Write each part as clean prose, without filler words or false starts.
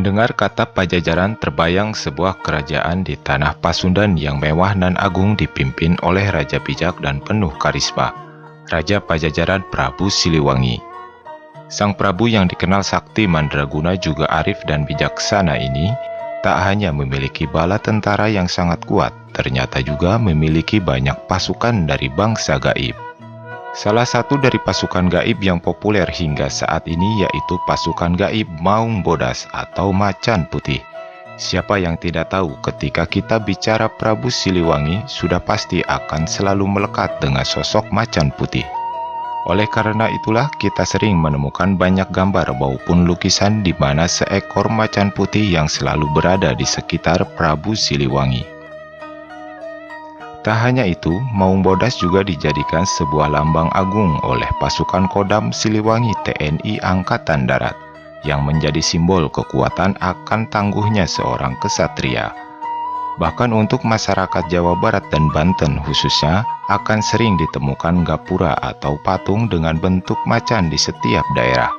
Mendengar kata Pajajaran, terbayang sebuah kerajaan di tanah Pasundan yang mewah dan agung dipimpin oleh raja bijak dan penuh karisma, Raja Pajajaran Prabu Siliwangi. Sang Prabu yang dikenal sakti mandraguna juga arif dan bijaksana ini tak hanya memiliki bala tentara yang sangat kuat, ternyata juga memiliki banyak pasukan dari bangsa gaib. Salah satu dari pasukan gaib yang populer hingga saat ini yaitu pasukan gaib Maung Bodas atau Macan Putih. Siapa yang tidak tahu ketika kita bicara Prabu Siliwangi sudah pasti akan selalu melekat dengan sosok Macan Putih. Oleh karena itulah kita sering menemukan banyak gambar maupun lukisan di mana seekor macan putih yang selalu berada di sekitar Prabu Siliwangi. Tak hanya itu, Maung Bodas juga dijadikan sebuah lambang agung oleh pasukan Kodam Siliwangi TNI Angkatan Darat, yang menjadi simbol kekuatan akan tangguhnya seorang kesatria. Bahkan untuk masyarakat Jawa Barat dan Banten khususnya, akan sering ditemukan gapura atau patung dengan bentuk macan di setiap daerah,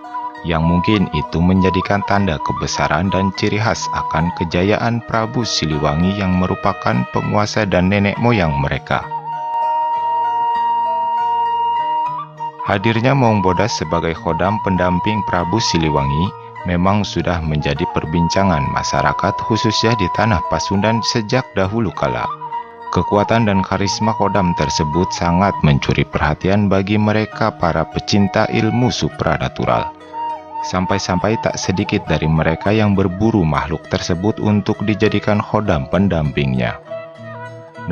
yang mungkin itu menjadikan tanda kebesaran dan ciri khas akan kejayaan Prabu Siliwangi yang merupakan penguasa dan nenek moyang mereka. Hadirnya Maung Bodas sebagai khodam pendamping Prabu Siliwangi memang sudah menjadi perbincangan masyarakat khususnya di tanah Pasundan sejak dahulu kala. Kekuatan dan karisma khodam tersebut sangat mencuri perhatian bagi mereka para pecinta ilmu supranatural. Sampai-sampai tak sedikit dari mereka yang berburu makhluk tersebut untuk dijadikan khodam pendampingnya.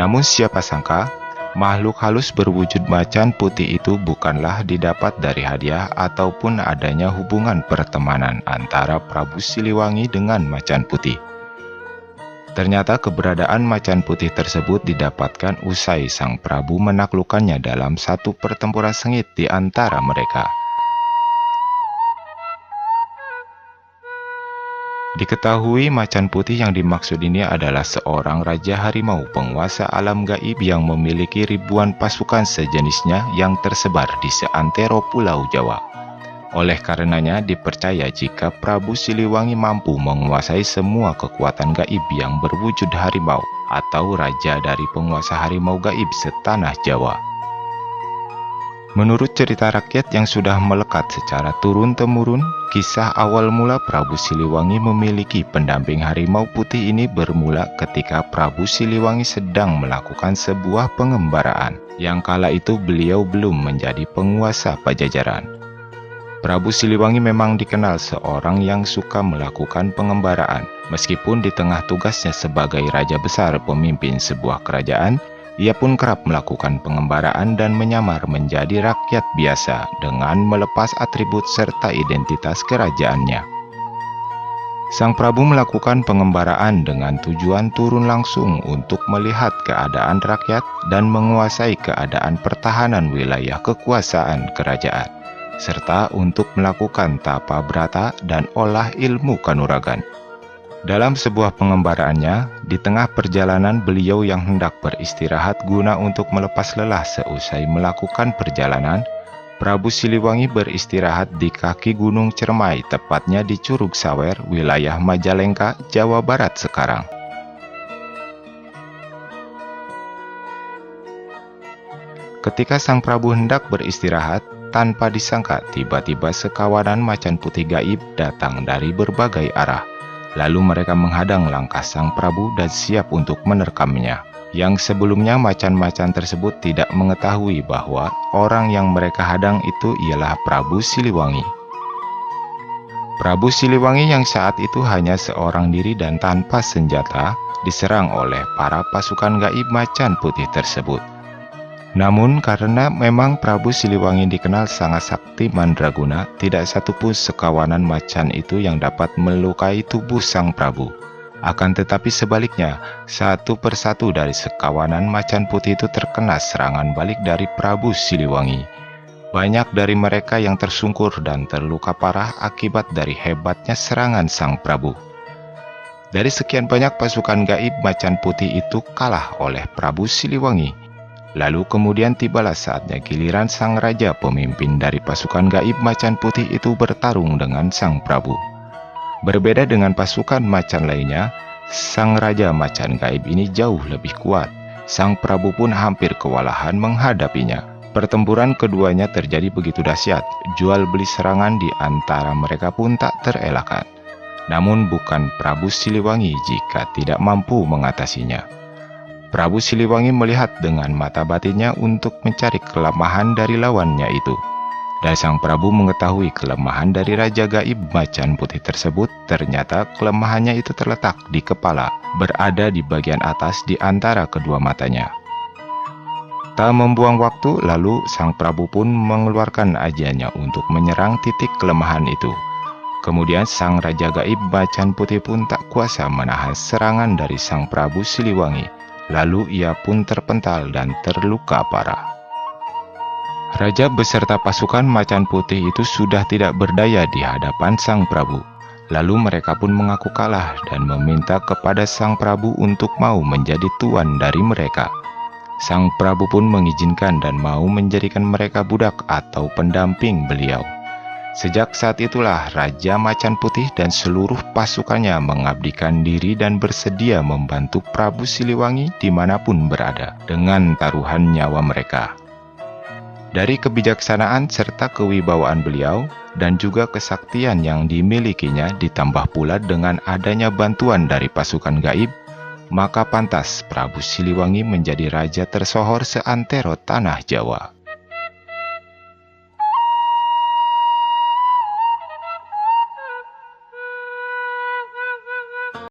Namun siapa sangka, makhluk halus berwujud macan putih itu bukanlah didapat dari hadiah ataupun adanya hubungan pertemanan antara Prabu Siliwangi dengan macan putih. Ternyata keberadaan macan putih tersebut didapatkan usai sang Prabu menaklukkannya dalam satu pertempuran sengit di antara mereka. Diketahui macan putih yang dimaksud ini adalah seorang raja harimau penguasa alam gaib yang memiliki ribuan pasukan sejenisnya yang tersebar di seantero Pulau Jawa. Oleh karenanya dipercaya jika Prabu Siliwangi mampu menguasai semua kekuatan gaib yang berwujud harimau atau raja dari penguasa harimau gaib setanah Jawa. Menurut cerita rakyat yang sudah melekat secara turun-temurun, kisah awal mula Prabu Siliwangi memiliki pendamping harimau putih ini bermula ketika Prabu Siliwangi sedang melakukan sebuah pengembaraan, yang kala itu beliau belum menjadi penguasa Pajajaran. Prabu Siliwangi memang dikenal seorang yang suka melakukan pengembaraan, meskipun di tengah tugasnya sebagai raja besar pemimpin sebuah kerajaan, ia pun kerap melakukan pengembaraan dan menyamar menjadi rakyat biasa dengan melepas atribut serta identitas kerajaannya. Sang Prabu melakukan pengembaraan dengan tujuan turun langsung untuk melihat keadaan rakyat dan menguasai keadaan pertahanan wilayah kekuasaan kerajaan, serta untuk melakukan tapa brata dan olah ilmu kanuragan. Dalam sebuah pengembaraannya, di tengah perjalanan beliau yang hendak beristirahat guna untuk melepas lelah seusai melakukan perjalanan, Prabu Siliwangi beristirahat di kaki Gunung Cermai, tepatnya di Curug Sawer, wilayah Majalengka, Jawa Barat sekarang. Ketika sang Prabu hendak beristirahat, tanpa disangka tiba-tiba sekawanan macan putih gaib datang dari berbagai arah. Lalu mereka menghadang langkah sang Prabu dan siap untuk menerkamnya. Yang sebelumnya macan-macan tersebut tidak mengetahui bahwa orang yang mereka hadang itu ialah Prabu Siliwangi. Prabu Siliwangi yang saat itu hanya seorang diri dan tanpa senjata, diserang oleh para pasukan gaib macan putih tersebut. Namun karena memang Prabu Siliwangi dikenal sangat sakti mandraguna, tidak satupun sekawanan macan itu yang dapat melukai tubuh sang Prabu. Akan tetapi sebaliknya, satu persatu dari sekawanan macan putih itu terkena serangan balik dari Prabu Siliwangi. Banyak dari mereka yang tersungkur dan terluka parah akibat dari hebatnya serangan sang Prabu. Dari sekian banyak pasukan gaib macan putih itu kalah oleh Prabu Siliwangi. Lalu kemudian tibalah saatnya giliran sang raja pemimpin dari pasukan gaib macan putih itu bertarung dengan sang Prabu. Berbeda dengan pasukan macan lainnya, sang Raja Macan Gaib ini jauh lebih kuat. Sang Prabu pun hampir kewalahan menghadapinya. Pertempuran keduanya terjadi begitu dahsyat, jual beli serangan di antara mereka pun tak terelakkan. Namun bukan Prabu Siliwangi jika tidak mampu mengatasinya. Prabu Siliwangi melihat dengan mata batinnya untuk mencari kelemahan dari lawannya itu. Dan sang Prabu mengetahui kelemahan dari Raja Gaib Macan Putih tersebut. Ternyata kelemahannya itu terletak di kepala, berada di bagian atas di antara kedua matanya. Tak membuang waktu, lalu sang Prabu pun mengeluarkan ajiannya untuk menyerang titik kelemahan itu. Kemudian sang Raja Gaib Macan Putih pun tak kuasa menahan serangan dari sang Prabu Siliwangi. Lalu ia pun terpental dan terluka parah. Raja beserta pasukan Macan Putih itu sudah tidak berdaya di hadapan sang Prabu. Lalu mereka pun mengaku kalah dan meminta kepada sang Prabu untuk mau menjadi tuan dari mereka. Sang Prabu pun mengizinkan dan mau menjadikan mereka budak atau pendamping beliau. Sejak saat itulah Raja Macan Putih dan seluruh pasukannya mengabdikan diri dan bersedia membantu Prabu Siliwangi dimanapun berada dengan taruhan nyawa mereka. Dari kebijaksanaan serta kewibawaan beliau dan juga kesaktian yang dimilikinya ditambah pula dengan adanya bantuan dari pasukan gaib, maka pantas Prabu Siliwangi menjadi raja tersohor seantero tanah Jawa.